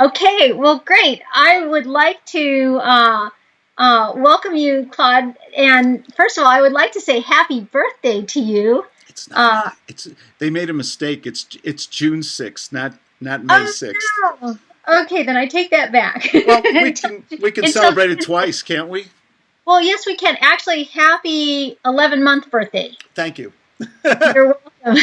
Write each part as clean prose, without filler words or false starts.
Okay, well, great. I would like to welcome you, Claude. And first of all, I would like to say happy birthday to you. It's not. Uh, It's they made a mistake. It's June 6th, not May oh 6th. no. Okay, then I take that back. Well, we until, can until celebrate it twice, can't we? well, yes, we can. Actually, happy 11-month birthday. Thank you. You're welcome.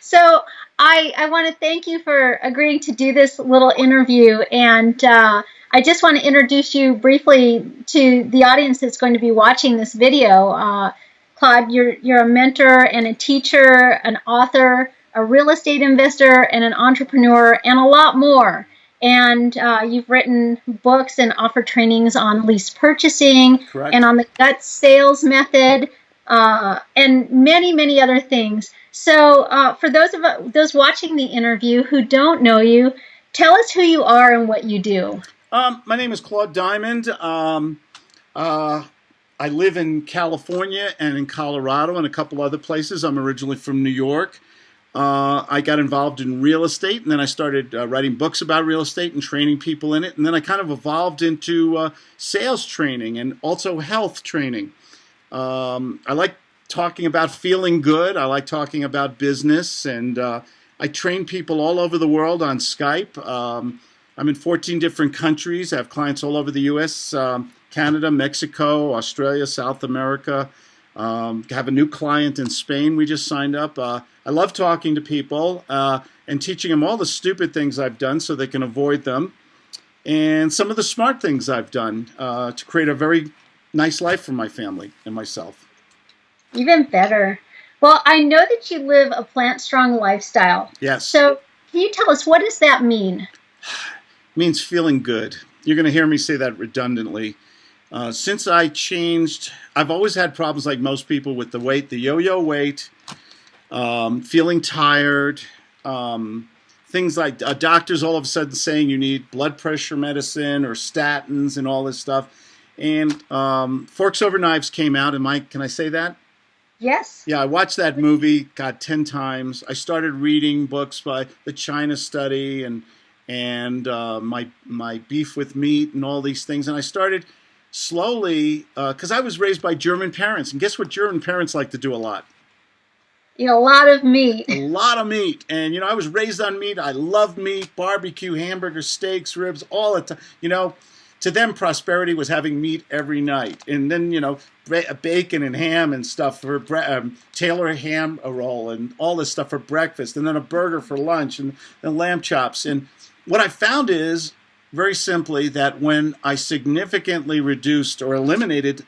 So I want to thank you for agreeing to do this little interview, and I just want to introduce you briefly to the audience that's going to be watching this video. Claude, you're a mentor and a teacher, an author, a real estate investor, and an entrepreneur, and a lot more. And you've written books and offered trainings on lease purchasing and Correct. on the gut sales method, and many, many other things. So, for those watching the interview who don't know you, tell us who you are and what you do. My name is Claude Diamond. Uh, I live in California and in Colorado and a couple other places. I'm originally from New York. I got involved in real estate, and then I started writing books about real estate and training people in it. And then I kind of evolved into sales training and also health training. I like talking about feeling good. I like talking about business, and I train people all over the world on Skype. I'm in 14 different countries. I have clients all over the U.S., Canada, Mexico, Australia, South America. Have a new client in Spain we just signed up. I love talking to people and teaching them all the stupid things I've done so they can avoid them, and some of the smart things I've done to create a very nice life for my family and myself. Even better. Well, I know that you live a plant strong lifestyle. Yes, So, can you tell us what does that mean? means feeling good. You're going to hear me say that redundantly. Since I changed, I've always had problems like most people with the weight, the yo-yo weight, feeling tired, things like doctors all of a sudden saying you need blood pressure medicine or statins and all this stuff. And Forks Over Knives came out. Can I say that? Yes. Yeah, I watched that movie, God, 10 times. I started reading books by the China Study and my beef with meat and all these things. And I started slowly, because I was raised by German parents. And guess what German parents like to do a lot? Eat a lot of meat. A lot of meat. And, I was raised on meat. I love meat, barbecue, hamburgers, steaks, ribs, all the time. To them, prosperity was having meat every night. And then, bacon and ham and stuff for Taylor ham roll and all this stuff for breakfast. And then a burger for lunch and lamb chops. And what I found is, very simply, that when I significantly reduced or eliminated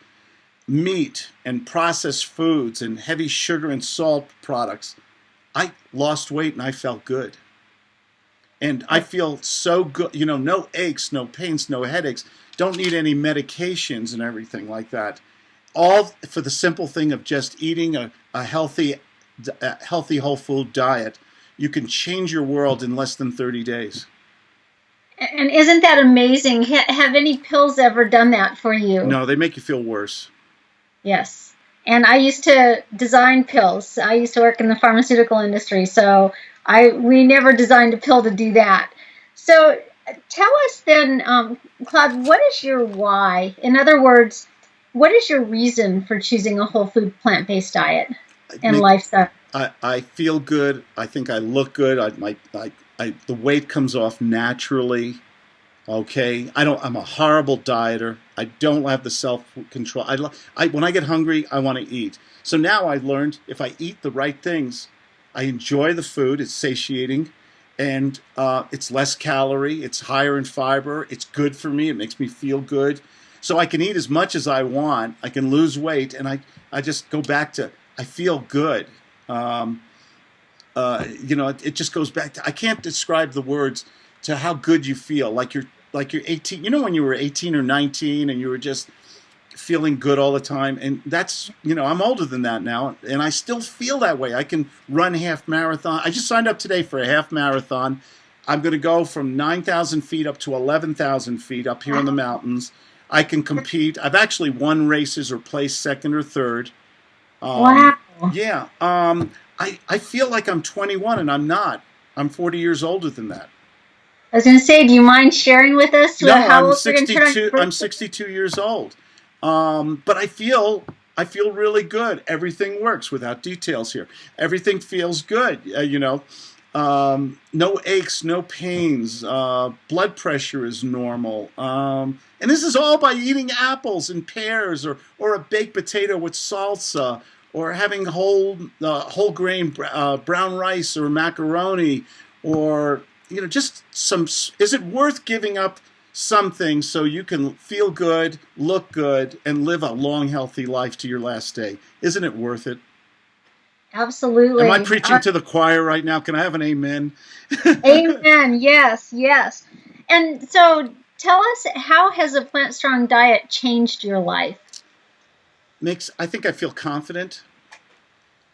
meat and processed foods and heavy sugar and salt products, I lost weight and I felt good. And I feel so good, no aches, no pains, no headaches, don't need any medications and everything like that. All for the simple thing of just eating a healthy whole food diet. You can change your world in less than 30 days. And isn't that amazing? Have any pills ever done that for you? No, they make you feel worse. Yes. And I used to design pills. I used to work in the pharmaceutical industry, so we never designed a pill to do that. So tell us then, Claude, what is your why? In other words, what is your reason for choosing a whole food plant-based diet and Make lifestyle? I feel good. I think I look good. The weight comes off naturally. Okay, I'm a horrible dieter. I don't have the self control. When I get hungry, I want to eat. So now I learned if I eat the right things, I enjoy the food. It's satiating, and it's less calorie. It's higher in fiber. It's good for me. It makes me feel good. So I can eat as much as I want. I can lose weight, and I just go back to I feel good. Um, it just goes back to I can't describe the words to how good you feel. Like you're 18. When you were 18 or 19 and you were just feeling good all the time. And that's I'm older than that now, and I still feel that way. I can run half marathon. I just signed up today for a half marathon. I'm going to go from 9,000 feet up to 11,000 feet up here in the mountains. I can compete. I've actually won races or placed second or third. Wow. Yeah. I feel like I'm 21 and I'm not. I'm 40 years older than that. I was going to say, do you mind sharing with us No, how I'm old you're going to turn on 62. your I'm birthday? 62 years old. But I feel really good. Everything works without details here. Everything feels good. No aches, no pains. Blood pressure is normal. And this is all by eating apples and pears, or a baked potato with salsa, or having whole grain brown rice or macaroni, or just some. Is it worth giving up something so you can feel good, look good, and live a long, healthy life to your last day? Isn't it worth it? Am I Absolutely. preaching to the choir right now? Can I have an amen? Amen. Yes, yes. And so tell us, how has a plant strong diet changed your life? I think I feel confident.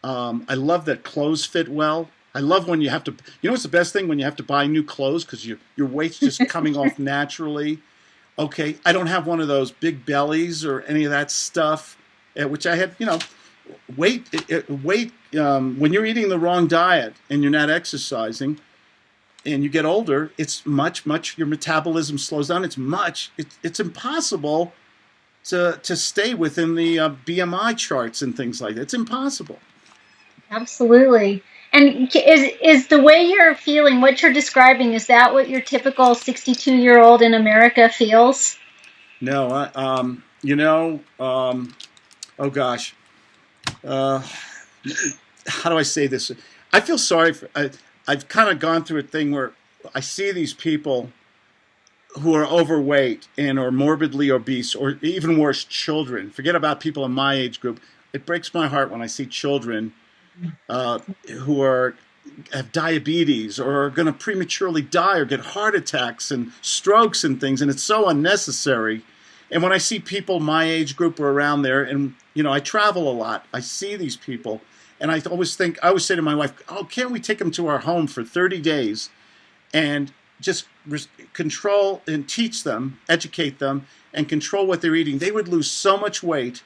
I love that clothes fit well. I love when you have to. What's the best thing? When you have to buy new clothes because your weight's just coming off naturally. Okay, I don't have one of those big bellies or any of that stuff, which I had. Weight. When you're eating the wrong diet and you're not exercising, and you get older, it's much. Your metabolism slows down. It's impossible to stay within the BMI charts and things like that. It's impossible. Absolutely. And is the way you're feeling, what you're describing, is that what your typical 62-year-old in America feels? No, oh gosh, uh, how do I say this? I feel sorry for. I've kind of gone through a thing where I see these people who are overweight and or morbidly obese, or even worse, children. Forget about people in my age group. It breaks my heart when I see children uh, who have diabetes or are going to prematurely die or get heart attacks and strokes and things, and it's so unnecessary. And when I see people my age group or around there, and I travel a lot, I see these people, and I always say to my wife, "Oh, can't we take them to our home for 30 days and just control and teach them, educate them, and control what they're eating?" They would lose so much weight,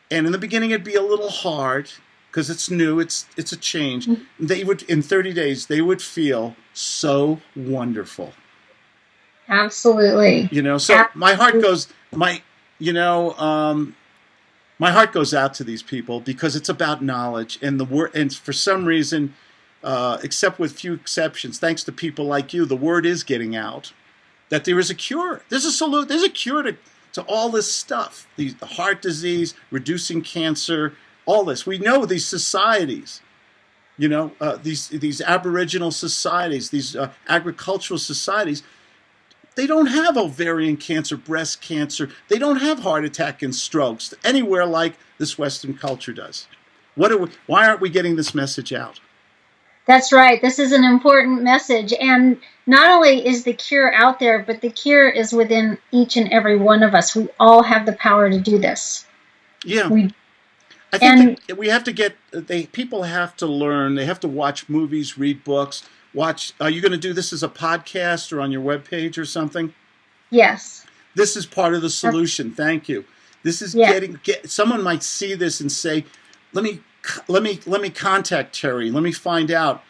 and in the beginning it'd be a little hard because it's new, it's a change. They would, in 30 days, they would feel so wonderful. Absolutely. So Absolutely. my heart goes out to these people because it's about knowledge and the word. And for some reason, except with few exceptions, thanks to people like you, the word is getting out that there is a cure. There's a solution. There's a cure to all this stuff. The heart disease, reducing cancer, all this. We know these societies. These Aboriginal societies, these agricultural societies, they don't have ovarian cancer, breast cancer. They don't have heart attack and strokes anywhere like this Western culture does. Why aren't we getting this message out? That's right. This is an important message. And not only is the cure out there, but the cure is within each and every one of us. We all have the power to do this. Yeah, We I think and that we have to people have to learn. They have to watch movies, read books, watch. Are you going to do this as a podcast or on your webpage or something? yes. This is part of the solution. Thank you. This is Yeah. someone might see this and say, let me contact Terri. Let me find out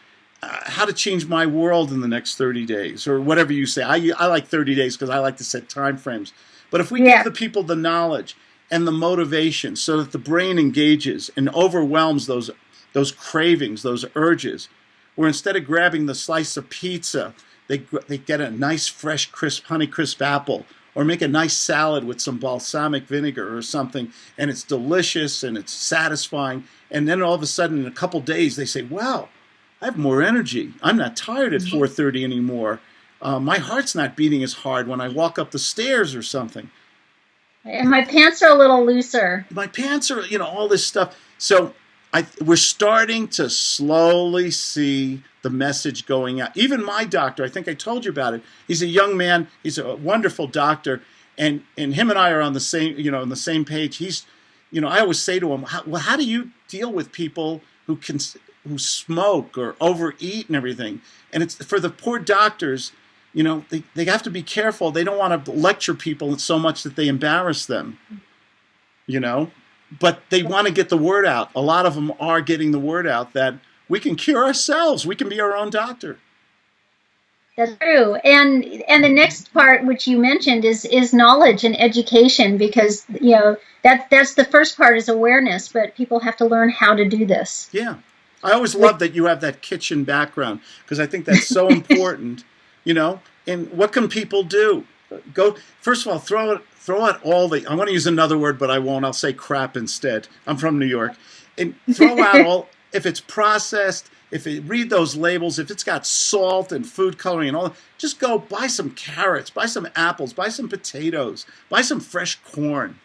how to change my world in the next 30 days or whatever you say. I like 30 days because I like to set time frames. But if we give Yeah. the people the knowledge and the motivation so that the brain engages and overwhelms those cravings, those urges, where instead of grabbing the slice of pizza, they get a nice, fresh, crisp, Honeycrisp apple, or make a nice salad with some balsamic vinegar or something, and it's delicious and it's satisfying. And then all of a sudden, in a couple days, they say, "Wow, I have more energy. I'm not tired at 4:30 anymore. My heart's not beating as hard when I walk up the stairs or something. And my pants are a little looser. My pants are, all this stuff." So we're starting to slowly see the message going out. Even my doctor, I think I told you about it. He's a young man. He's a wonderful doctor, and him and I are on the same, on the same page. I always say to him, how do you deal with people who smoke or overeat and everything? And it's for the poor doctors. They have to be careful. They don't want to lecture people so much that they embarrass them. You know, but they want to get the word out. A lot of them are getting the word out that we can cure ourselves. We can be our own doctor. That's true. And the next part which you mentioned is knowledge and education, because that's the first part is awareness, but people have to learn how to do this. Yeah. I always Which, love that you have that kitchen background because I think that's so important, you know. And what can people do? Go first of all, throw out all the. I want to use another word, but I won't. I'll say crap instead. I'm from New York, and throw out all if it's processed. If you read those labels, if it's got salt and food coloring and all, just go buy some carrots, buy some apples, buy some potatoes, buy some fresh corn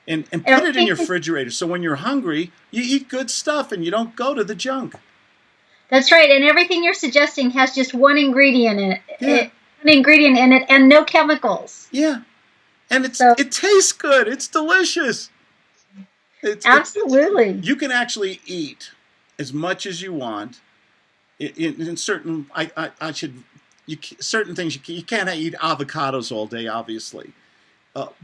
and put it in your refrigerator. So when you're hungry, you eat good stuff and you don't go to the junk. that's right. And everything you're suggesting has just one ingredient in Yeah, and no chemicals. yeah. And So it tastes good. It's delicious. It's absolutely. you can actually eat as much as you want in certain I should certain things you can't eat avocados all day obviously.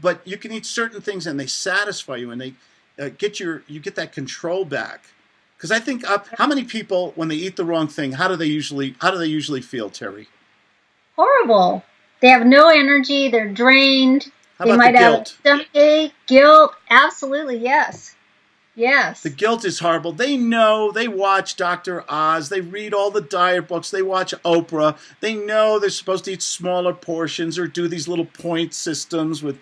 But you can eat certain things and they satisfy you and they you get that control back. Because I think how many people when they eat the wrong thing, how do they usually feel, Terry? Horrible. They have no energy. They're drained. How They about the might have guilt? stomachache, guilt. Absolutely, yes. The Yes. guilt is horrible. They know, they watch Dr. Oz, they read all the diet books, they watch Oprah. They know they're supposed to eat smaller portions or do these little point systems with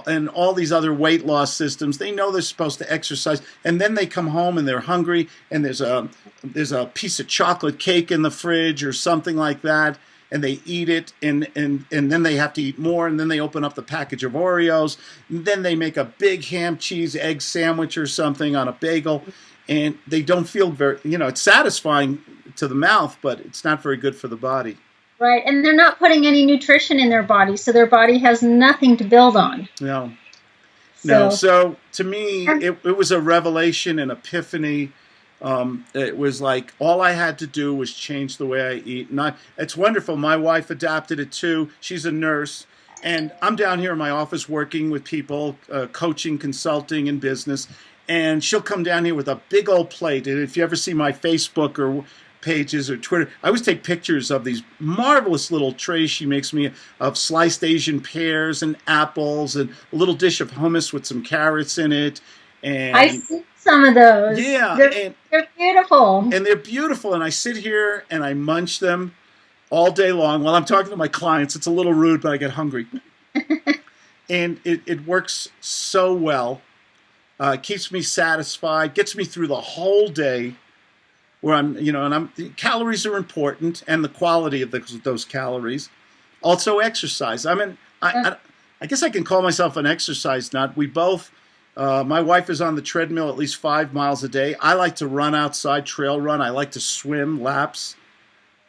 and all these other weight loss systems. They know they're supposed to exercise, and then they come home and they're hungry, and there's a piece of chocolate cake in the fridge or something like that, and they eat it, and then they have to eat more, and then they open up the package of Oreos, and then they make a big ham, cheese, egg sandwich or something on a bagel, and they don't feel very, it's satisfying to the mouth, but it's not very good for the body. Right. And they're not putting any nutrition in their body, so their body has nothing to build on. No. No, So, so to me, and it was a revelation, an epiphany. It was like all I had to do was change the way I eat. And it's wonderful. My wife adapted it too. She's a nurse. And I'm down here in my office working with people, coaching, consulting, and business. And she'll come down here with a big old plate. And if you ever see my Facebook or pages or Twitter, I always take pictures of these marvelous little trays she makes me of sliced Asian pears and apples and a little dish of hummus with some carrots in it. I And see some of those. yeah, They're beautiful. and they're beautiful. And I sit here and I munch them all day long while I'm talking to my clients. It's a little rude, but I get hungry. And it works so well. Keeps me satisfied, gets me through the whole day. Where calories are important and the quality of those calories. Also, exercise. I mean, I guess I can call myself an exercise nut. We both. My wife is on the treadmill at least 5 miles a day. I like to run outside, trail run. I like to swim laps.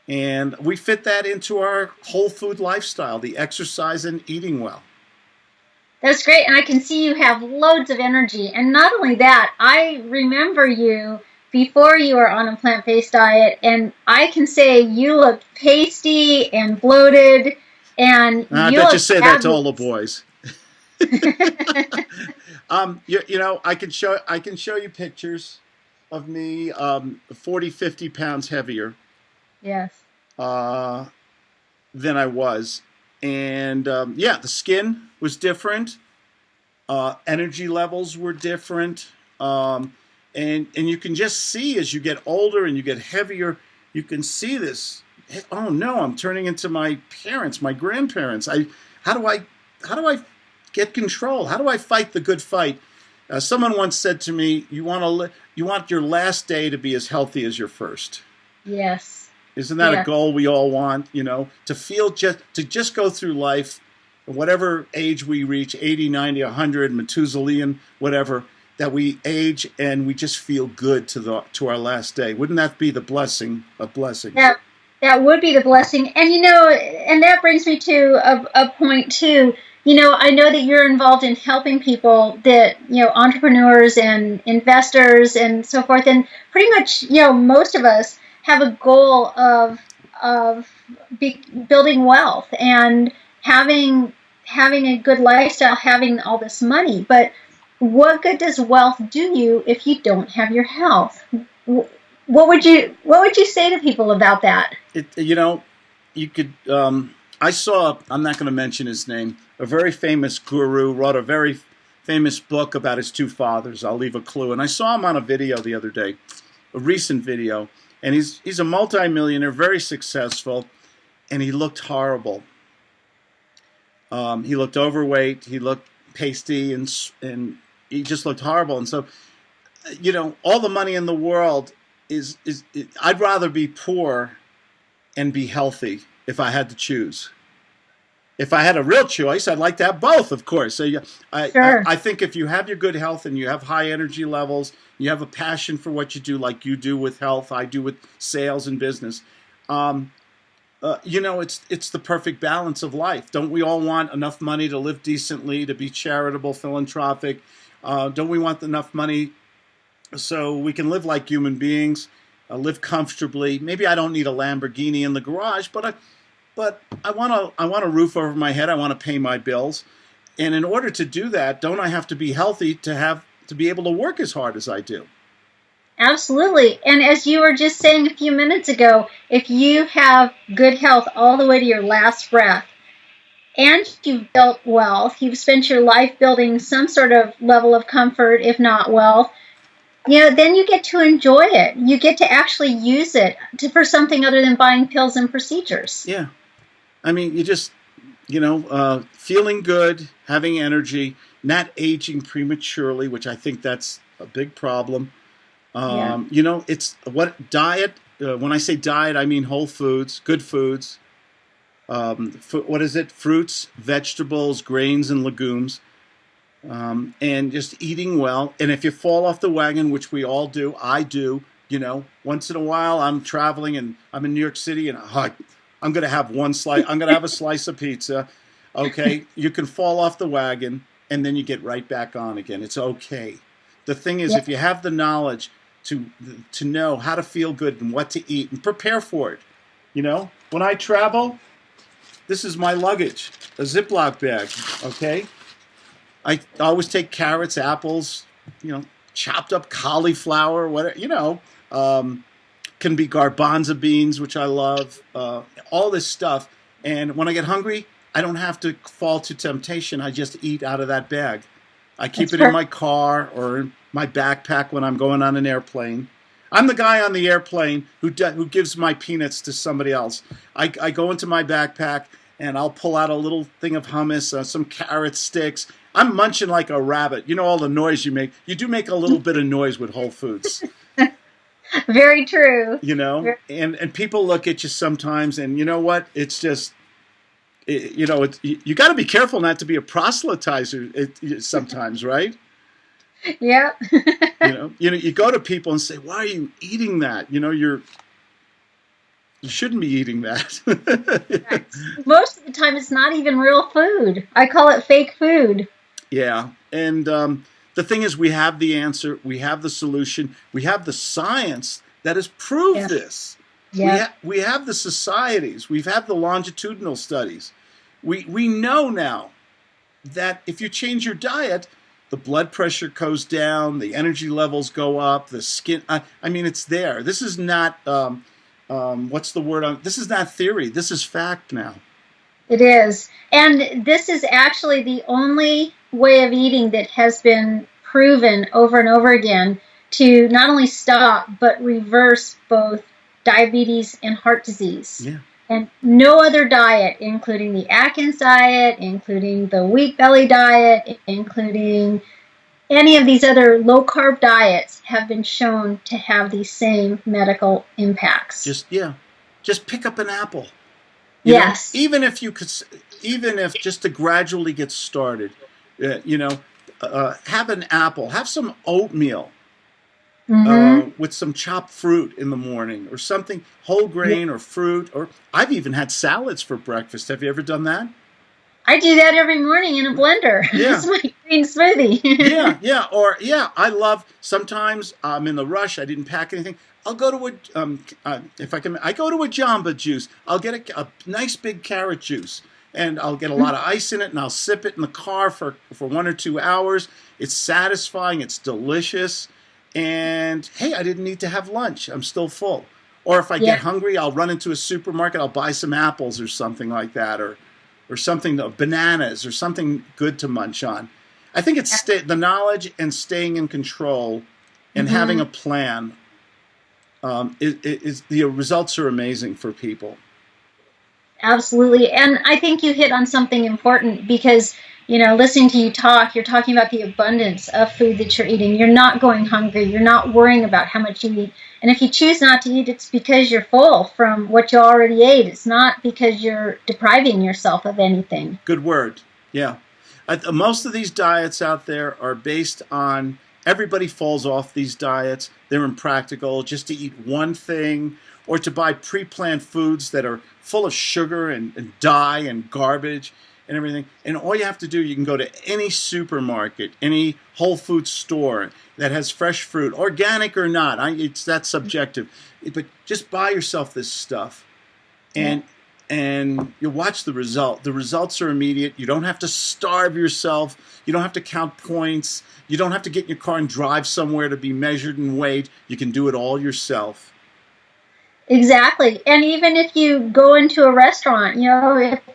And we fit that into our whole food lifestyle, the exercise and eating well. That's great. And I can see you have loads of energy. And not only that, I remember you before you were on a plant-based diet, and I can say you looked pasty and bloated, and I you bet you look say that to all the fabulous. boys. I can show you pictures of me 40, 50 pounds heavier Yes. uh, than I was. And yeah, the skin was different. Energy levels were different. And you can just see as you get older and you get heavier, you can see this. Oh no, I'm turning into my parents, my grandparents. How do I get control? How do I fight the good fight? Someone once said to me, you want your last day to be as healthy as your first. Yes. Isn't that a Yeah. goal we all want? To just go through life, whatever age we reach, 80, 90, 100, Methuselah, whatever, that we age and we just feel good to our last day. Wouldn't that be the blessing of blessings? That would be the blessing. And that brings me to a point too. I know that you're involved in helping people that, entrepreneurs and investors and so forth. And pretty much, most of us have a goal of building wealth and having a good lifestyle, having all this money. But what good does wealth do you if you don't have your health? What would you say to people about that? It you could. I saw. I'm not going to mention his name. A very famous guru wrote a very famous book about his two fathers. I'll leave a clue. And I saw him on a video the other day, a recent video, and he's a multimillionaire, very successful, and he looked horrible. He looked overweight. He looked pasty, and he just looked horrible. And so, all the money in the world I'd rather be poor and be healthy if I had to choose. If I had a real choice, I'd like to have both, of course. So Sure. I think if you have your good health and you have high energy levels, you have a passion for what you do, like you do with health, I do with sales and business. It's the perfect balance of life. Don't we all want enough money to live decently, to be charitable, philanthropic? Don't we want enough money so we can live like human beings, live comfortably? Maybe I don't need a Lamborghini in the garage, but I want a roof over my head. I want to pay my bills, and in order to do that, don't I have to be healthy to be able to work as hard as I do? Absolutely. And as you were just saying a few minutes ago, if you have good health all the way to your last breath, and you've built wealth, you've spent your life building some sort of level of comfort, if not wealth, then you get to enjoy it. You get to actually use it for something other than buying pills and procedures. Yeah. I mean, you just, feeling good, having energy, not aging prematurely, which I think that's a big problem. Yeah. It's what diet. When I say diet, I mean whole foods, good foods. What is it? Fruits, vegetables, grains, and legumes. And just eating well. And if you fall off the wagon, which we all do, I do, once in a while I'm traveling and I'm in New York City and I'm going to have one slice. I'm going to have a slice of pizza. Okay. You can fall off the wagon and then you get right back on again. It's okay. The thing is, if you have the knowledge to know how to feel good and what to eat and prepare for it, when I travel, this is my luggage, a Ziploc bag. Okay. I always take carrots, apples, chopped up cauliflower, whatever, can be garbanzo beans, which I love, all this stuff. And when I get hungry, I don't have to fall to temptation. I just eat out of that bag. I keep it in my car or in my backpack when I'm going on an airplane. I'm the guy on the airplane who gives my peanuts to somebody else. I go into my backpack and I'll pull out a little thing of hummus, some carrot sticks. I'm munching like a rabbit. All the noise you make. You do make a little bit of noise with Whole Foods. Very true. And people look at you sometimes, and you know what? It's just, you got to be careful not to be a proselytizer sometimes, right? Yeah. You go to people and say, "Why are you eating that?" You shouldn't be eating that. Right. Most of the time, it's not even real food. I call it fake food. Yeah, and the thing is, we have the answer, we have the solution, we have the science that has proved this. Yeah. We have the societies, we've had the longitudinal studies. We know now that if you change your diet, the blood pressure goes down, the energy levels go up, the skin. I mean, it's there. This is not what's the word? This is not theory. This is fact now. It is. And this is actually the only way of eating that has been proven over and over again to not only stop, but reverse both diabetes and heart disease. Yeah. And no other diet, including the Atkins diet, including the wheat belly diet, including any of these other low-carb diets, have been shown to have these same medical impacts. Just pick up an apple. Yes. Even if just to gradually get started, have an apple, have some oatmeal with some chopped fruit in the morning or something, whole grain or fruit, or I've even had salads for breakfast. Have you ever done that? I do that every morning in a blender. Yeah. It's my green smoothie. I love, sometimes I'm in the rush, I didn't pack anything. I'll go to I go to a Jamba Juice. I'll get a nice big carrot juice, and I'll get a lot of ice in it, and I'll sip it in the car for 1 or 2 hours. It's satisfying. It's delicious. And, hey, I didn't need to have lunch. I'm still full. Or if I get Yeah, hungry, I'll run into a supermarket. I'll buy some apples or something like that, or something, bananas or something good to munch on. I think it's the knowledge and staying in control and having mm-hmm. a plan. The results are amazing for people. Absolutely. And I think you hit on something important because, listening to you talk, you're talking about the abundance of food that you're eating. You're not going hungry. You're not worrying about how much you eat. And if you choose not to eat, it's because you're full from what you already ate. It's not because you're depriving yourself of anything. Good word. Yeah. Most of these diets out there are based on everybody falls off these diets. They're impractical just to eat one thing or to buy pre planned foods that are full of sugar and dye and garbage and everything. And all you have to do, you can go to any supermarket, any Whole Foods store that has fresh fruit, organic or not. It's that subjective. But just buy yourself this stuff Yeah. and you watch the result. The results are immediate. You don't have to starve yourself. You don't have to count points. You don't have to get in your car and drive somewhere to be measured and weighed. You can do it all yourself. Exactly. And even if you go into a restaurant,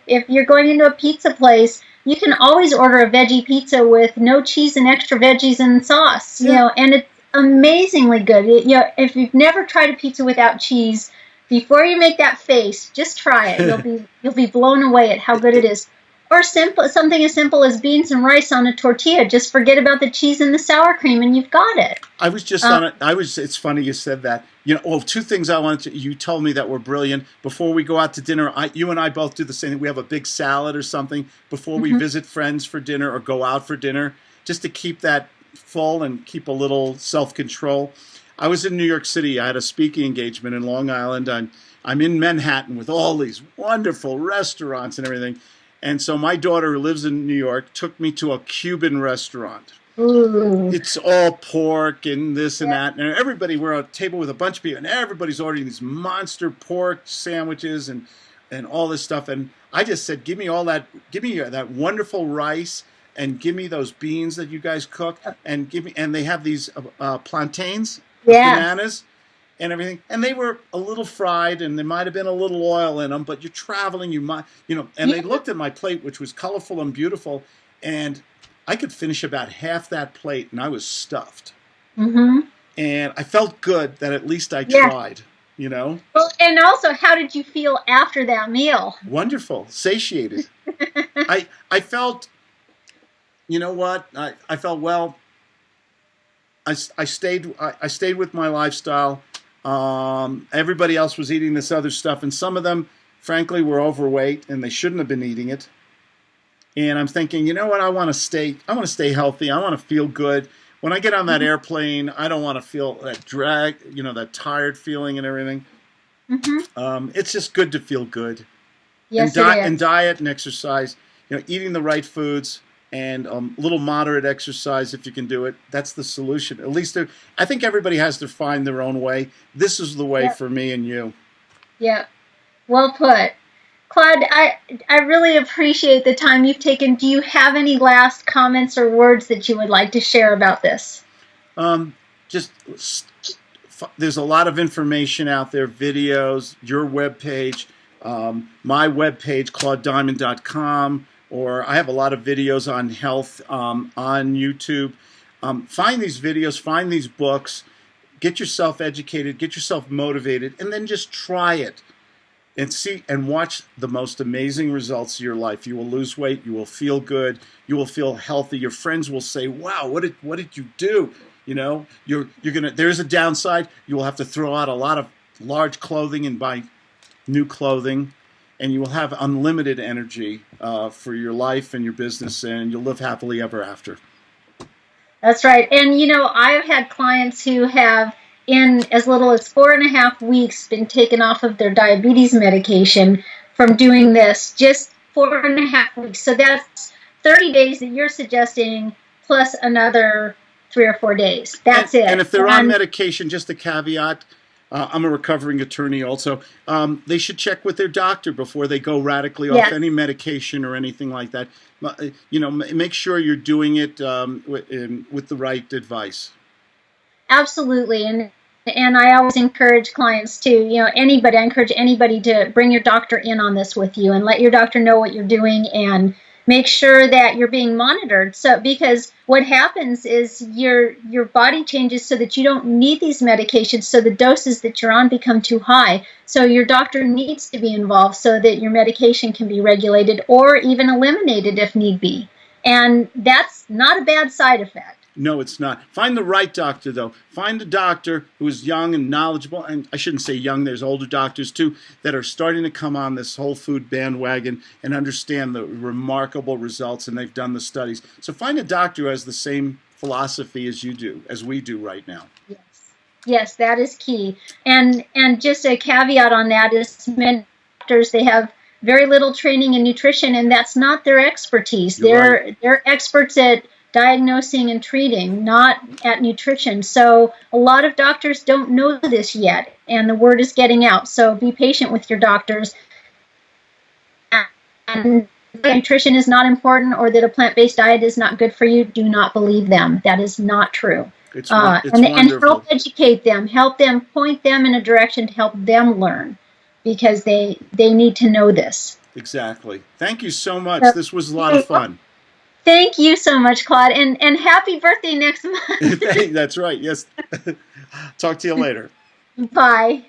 if you're going into a pizza place, you can always order a veggie pizza with no cheese and extra veggies and sauce, Yeah. and it's amazingly good. If you've never tried a pizza without cheese, before you make that face, just try it. You'll be blown away at how good it is. Or something as simple as beans and rice on a tortilla. Just forget about the cheese and the sour cream and you've got it. I was just Um, on it. It's funny you said that. Two things I wanted to. You told me that were brilliant. Before we go out to dinner, you and I both do the same thing. We have a big salad or something before we mhm. visit friends for dinner or go out for dinner, just to keep that full and keep a little self control. I was in New York City. I had a speaking engagement in Long Island. I'm in Manhattan with all these wonderful restaurants and everything. And so my daughter, who lives in New York, took me to a Cuban restaurant. Ooh. It's all pork and this and Yeah. that. And everybody, we're on a table with a bunch of people, and everybody's ordering these monster pork sandwiches and all this stuff. And I just said, give me all that, give me that wonderful rice, and give me those beans that you guys cook, and and they have these plantains with Yeah. bananas and everything. And they were a little fried, and there might have been a little oil in them, but you're traveling, and they Yeah. looked at my plate, which was colorful and beautiful, and I could finish about half that plate, and I was stuffed. Mm-hmm. And I felt good that at least I Yeah. tried, you know? Well, and also, how did you feel after that meal? Wonderful, satiated. I felt, you know what? I felt, well, I stayed with my lifestyle. Everybody else was eating this other stuff, and some of them, frankly, were overweight, and they shouldn't have been eating it. And I'm thinking, you know what? I want to stay healthy. I want to feel good. When I get on that airplane, I don't want to feel that drag, that tired feeling and everything. Mm-hmm. It's just good to feel good. And, Yes, it and is. diet and exercise, eating the right foods and a little moderate exercise if you can do it. That's the solution. At least I think everybody has to find their own way. This is the way Yep. for me and you. Yep. Well put. Claude, I really appreciate the time you've taken. Do you have any last comments or words that you would like to share about this? Um, just there's a lot of information out there, videos, your webpage, my webpage, claudediamond.com, or I have a lot of videos on health on YouTube. Find these videos, find these books, get yourself educated, get yourself motivated, and then just try it and see and watch the most amazing results of your life. You will lose weight, you will feel good, you will feel healthy. Your friends will say, "Wow, what did you do?" You're gonna. There's a downside. You will have to throw out a lot of large clothing and buy new clothing, and you will have unlimited energy for your life and your business, and you'll live happily ever after. That's right. And I've had clients who have, in as little as 4.5 weeks, been taken off of their diabetes medication from doing this. Just 4.5 weeks. So that's 30 days that you're suggesting, plus another 3 or 4 days. And, That's and it. if they're on And medication, just a caveat, I'm a recovering attorney also. They should check with their doctor before they go radically off yes, any medication or anything like that. Make sure you're doing it with the right advice. absolutely. And And I always encourage clients to, I encourage anybody to bring your doctor in on this with you and let your doctor know what you're doing and make sure that you're being monitored. So, because what happens is your body changes so that you don't need these medications, so the doses that you're on become too high. So your doctor needs to be involved so that your medication can be regulated or even eliminated if need be. And that's not a bad side effect. No, it's not. Find the right doctor, though. Find a doctor who is young and knowledgeable. And I shouldn't say young, there's older doctors, too, that are starting to come on this whole food bandwagon and understand the remarkable results, and they've done the studies. So find a doctor who has the same philosophy as you do, as we do right now. Yes. Yes, that is key. And just a caveat on that is many doctors, they have very little training in nutrition, and that's not their expertise. You're right. They're experts at diagnosing and treating, not at nutrition. So a lot of doctors don't know this yet, and the word is getting out. So be patient with your doctors. And nutrition is not important or that a plant-based diet is not good for you, do not believe them. That is not true. It's And wonderful. help educate them, help them, point them in a direction to help them learn, because they need to know this. Exactly. Thank you so much. So, This was a lot of fun. thank you so much, Claude, and happy birthday next month. That's right. Yes. Talk to you later. Bye.